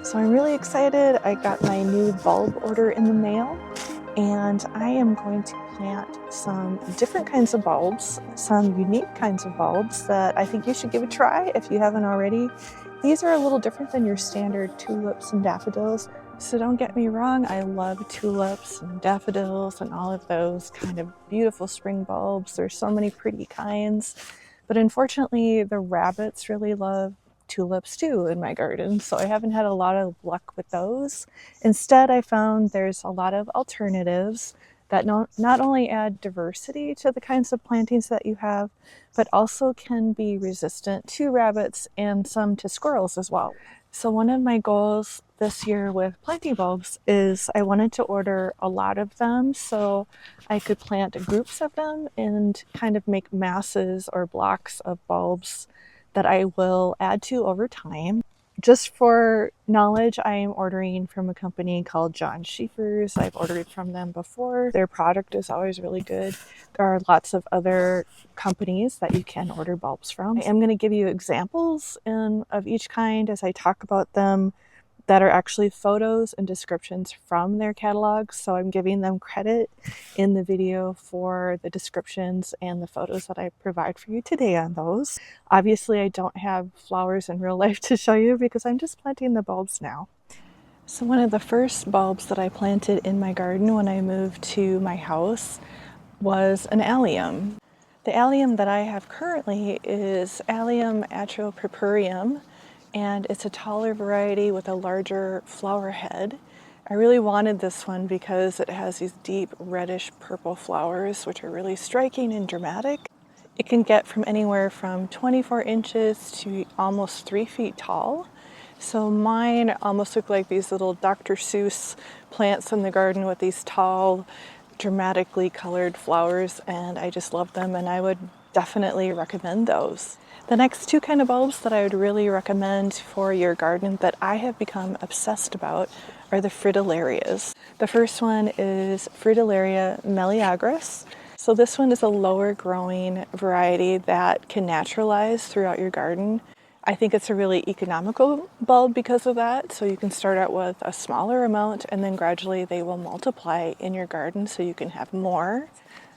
So I'm really excited. I got my new bulb order in the mail, and I am going to plant some different kinds of bulbs, some unique kinds of bulbs that I think you should give a try if you haven't already. These are a little different than your standard tulips and daffodils. So don't get me wrong, I love tulips and daffodils and all of those kind of beautiful spring bulbs. There's so many pretty kinds. But unfortunately, the rabbits really love tulips too in my garden, so I haven't had a lot of luck with those. Instead, I found there's a lot of alternatives that not only add diversity to the kinds of plantings that you have, but also can be resistant to rabbits and some to squirrels as well. So one of my goals this year with planting bulbs is I wanted to order a lot of them so I could plant groups of them and kind of make masses or blocks of bulbs that I will add to over time. Just for knowledge, I am ordering from a company called John Schieffer's. I've ordered from them before. Their product is always really good. There are lots of other companies that you can order bulbs from. I am going to give you examples of each kind as I talk about them that are actually photos and descriptions from their catalogs. So I'm giving them credit in the video for the descriptions and the photos that I provide for you today on those. Obviously, I don't have flowers in real life to show you because I'm just planting the bulbs now. So one of the first bulbs that I planted in my garden when I moved to my house was an allium. The allium that I have currently is Allium atropurpureum, and it's a taller variety with a larger flower head. I really wanted this one because it has these deep reddish purple flowers, which are really striking and dramatic. It can get from anywhere from 24 inches to almost 3 feet tall. So mine almost look like these little Dr. Seuss plants in the garden with these tall, dramatically colored flowers, and I just love them, and I would definitely recommend those. The next two kind of bulbs that I would really recommend for your garden that I have become obsessed about are the fritillarias. The first one is Fritillaria meleagris. So this one is a lower growing variety that can naturalize throughout your garden. I think it's a really economical bulb because of that. So you can start out with a smaller amount and then gradually they will multiply in your garden so you can have more.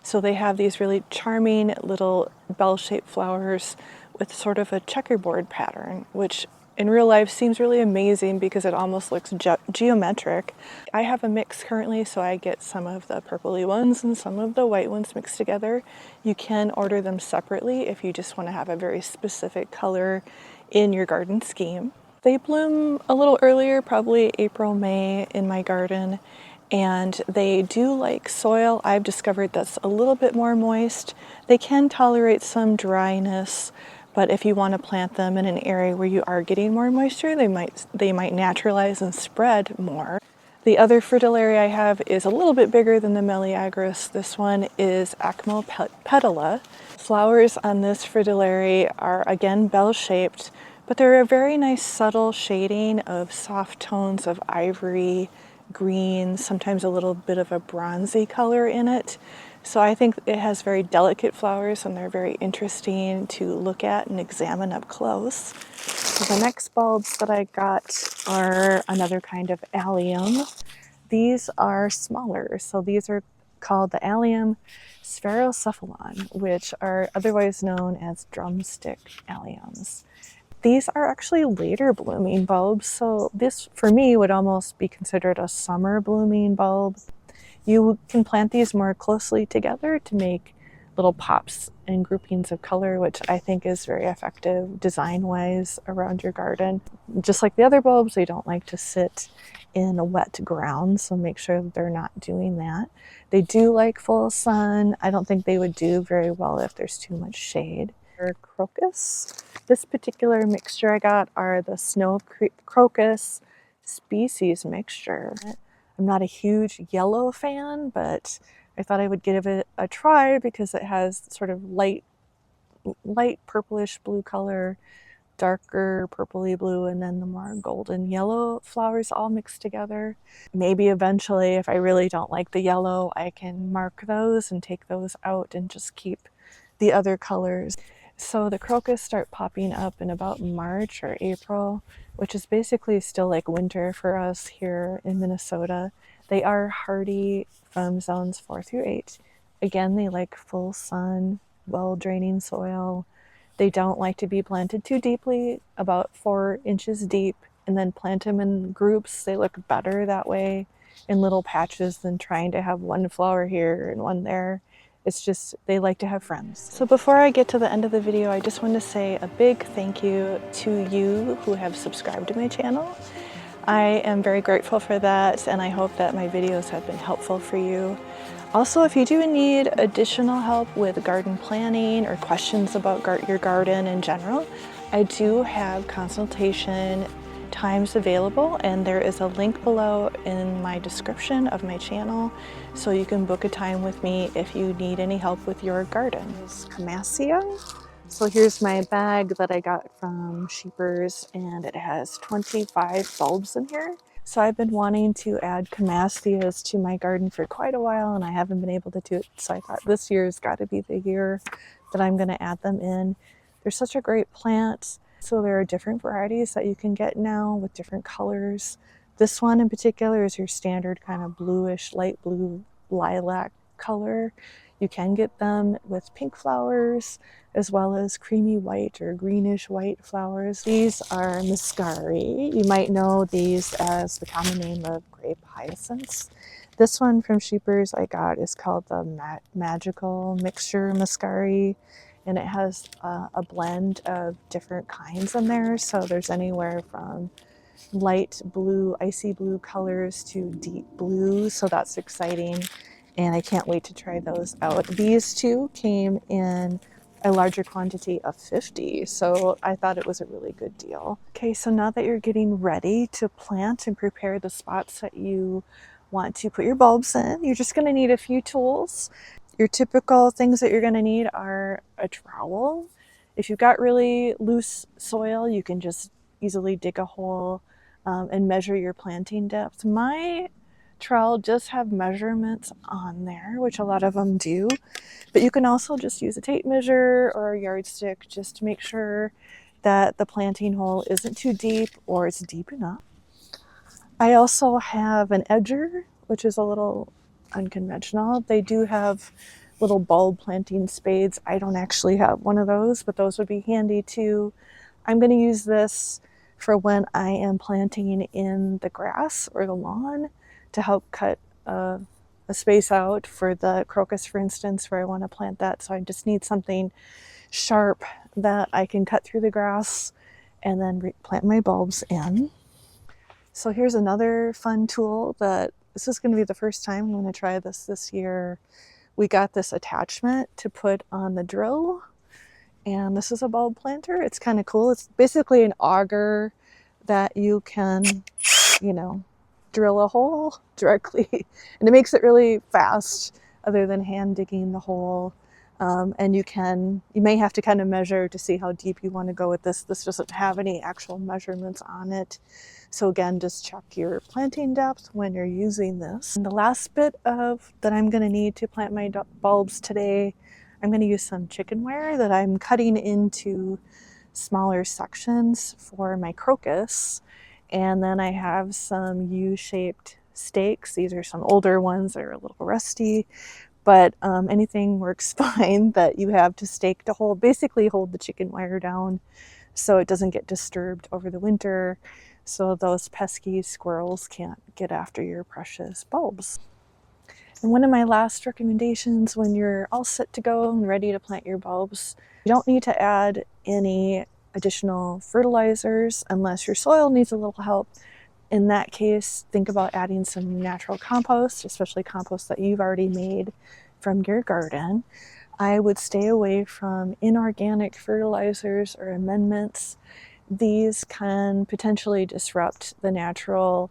So they have these really charming little bell-shaped flowers with sort of a checkerboard pattern, which in real life seems really amazing because it almost looks geometric. I have a mix currently, so I get some of the purpley ones and some of the white ones mixed together. You can order them separately if you just want to have a very specific color in your garden scheme. They bloom a little earlier, probably April, May in my garden, and they do like soil. I've discovered that's a little bit more moist. They can tolerate some dryness, but if you want to plant them in an area where you are getting more moisture, they might naturalize and spread more. The other fritillaria I have is a little bit bigger than the meleagris. This one is acmopetala. Flowers on this fritillaria are again bell-shaped, but they're a very nice subtle shading of soft tones of ivory, green, sometimes a little bit of a bronzy color in it. So I think it has very delicate flowers and they're very interesting to look at and examine up close. So the next bulbs that I got are another kind of allium. These are smaller, so these are called the allium spherocephalon, which are otherwise known as drumstick alliums. These are actually later blooming bulbs, so this for me would almost be considered a summer blooming bulb. You can plant these more closely together to make little pops and groupings of color, which I think is very effective design-wise around your garden. Just like the other bulbs, they don't like to sit in a wet ground, so make sure that they're not doing that. They do like full sun. I don't think they would do very well if there's too much shade. Crocus. This particular mixture I got are the snow crocus species mixture. I'm not a huge yellow fan, but I thought I would give it a try because it has sort of light purplish blue color, darker purpley blue, and then the more golden yellow flowers all mixed together. Maybe eventually, if I really don't like the yellow, I can mark those and take those out and just keep the other colors. So the crocus start popping up in about March or April, which is basically still like winter for us here in Minnesota. They are hardy from zones 4 through 8. Again, they like full sun, well draining soil. They don't like to be planted too deeply, about 4 inches deep, and then plant them in groups. They look better that way in little patches than trying to have one flower here and one there. It's just, they like to have friends. So before I get to the end of the video, I just want to say a big thank you to you who have subscribed to my channel. I am very grateful for that, and I hope that my videos have been helpful for you. Also, if you do need additional help with garden planning or questions about your garden in general, I do have consultation times available, and there is a link below in my description of my channel, so you can book a time with me if you need any help with your garden. This is Camassia. So here's my bag that I got from Sheepers, and it has 25 bulbs in here. So I've been wanting to add Camassias to my garden for quite a while, and I haven't been able to do it. So I thought this year's got to be the year that I'm going to add them in. They're such a great plant. So there are different varieties that you can get now with different colors. This one in particular is your standard kind of bluish, light blue lilac color. You can get them with pink flowers as well as creamy white or greenish white flowers. These are muscari. You might know these as the common name of grape hyacinths. This one from Sheepers I got is called the Magical Mixture Muscari, and it has a blend of different kinds in there. So there's anywhere from light blue, icy blue colors to deep blue. So that's exciting, and I can't wait to try those out. These two came in a larger quantity of 50, so I thought it was a really good deal. Okay, so now that you're getting ready to plant and prepare the spots that you want to put your bulbs in, you're just going to need a few tools. Your typical things that you're going to need are a trowel. If you've got really loose soil, you can just easily dig a hole and measure your planting depth. My trowel just have measurements on there, which a lot of them do, but you can also just use a tape measure or a yardstick just to make sure that the planting hole isn't too deep or it's deep enough. I also have an edger, which is a little unconventional. They do have little bulb planting spades. I don't actually have one of those, but those would be handy too. I'm going to use this for when I am planting in the grass or the lawn to help cut a space out for the crocus, for instance, where I want to plant that. So I just need something sharp that I can cut through the grass and then plant my bulbs in. So here's another fun tool that this is going to be the first time I'm going to try this year. We got this attachment to put on the drill, and this is a bulb planter. It's kind of cool. It's basically an auger that you can, drill a hole directly, and it makes it really fast other than hand digging the hole. And you may have to kind of measure to see how deep you want to go with this. This doesn't have any actual measurements on it. So again, just check your planting depth when you're using this. And the last bit that I'm going to need to plant my bulbs today, I'm going to use some chicken wire that I'm cutting into smaller sections for my crocus. And then I have some U-shaped stakes. These are some older ones that are a little rusty, but anything works fine that you have to stake to basically hold the chicken wire down so it doesn't get disturbed over the winter, so those pesky squirrels can't get after your precious bulbs. And one of my last recommendations when you're all set to go and ready to plant your bulbs, you don't need to add any additional fertilizers unless your soil needs a little help. In that case, think about adding some natural compost, especially compost that you've already made from your garden. I would stay away from inorganic fertilizers or amendments. These can potentially disrupt the natural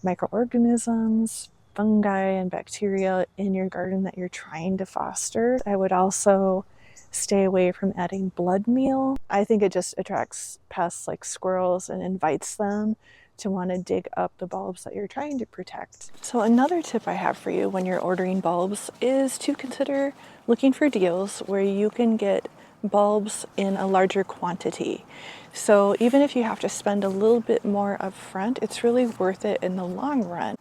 microorganisms, fungi, and bacteria in your garden that you're trying to foster. I would also stay away from adding blood meal. I think it just attracts pests like squirrels and invites them to want to dig up the bulbs that you're trying to protect. So another tip I have for you when you're ordering bulbs is to consider looking for deals where you can get bulbs in a larger quantity. So even if you have to spend a little bit more up front, it's really worth it in the long run.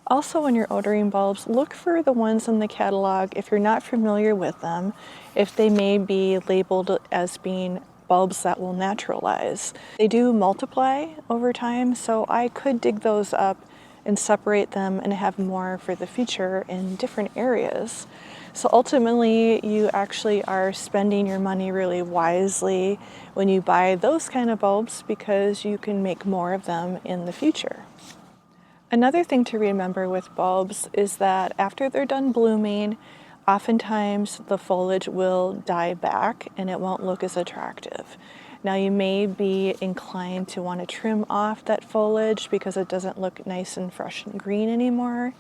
Also, when you're ordering bulbs, look for the ones in the catalog if you're not familiar with them, if they may be labeled as being bulbs that will naturalize. They do multiply over time, so I could dig those up and separate them and have more for the future in different areas. So ultimately, you actually are spending your money really wisely when you buy those kind of bulbs because you can make more of them in the future. Another thing to remember with bulbs is that after they're done blooming, oftentimes the foliage will die back and it won't look as attractive. Now you may be inclined to want to trim off that foliage because it doesn't look nice and fresh and green anymore,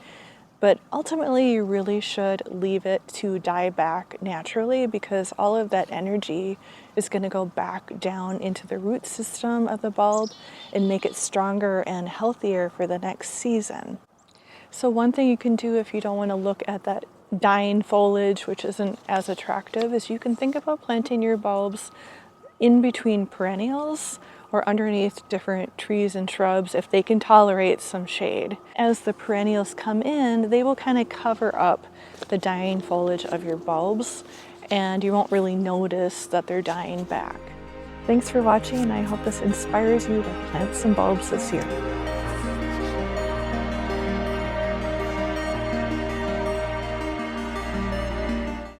but ultimately you really should leave it to die back naturally because all of that energy is going to go back down into the root system of the bulb and make it stronger and healthier for the next season. So one thing you can do if you don't want to look at that dying foliage, which isn't as attractive, is you can think about planting your bulbs in between perennials or underneath different trees and shrubs if they can tolerate some shade. As the perennials come in, they will kind of cover up the dying foliage of your bulbs and you won't really notice that they're dying back. Thanks for watching, and I hope this inspires you to plant some bulbs this year.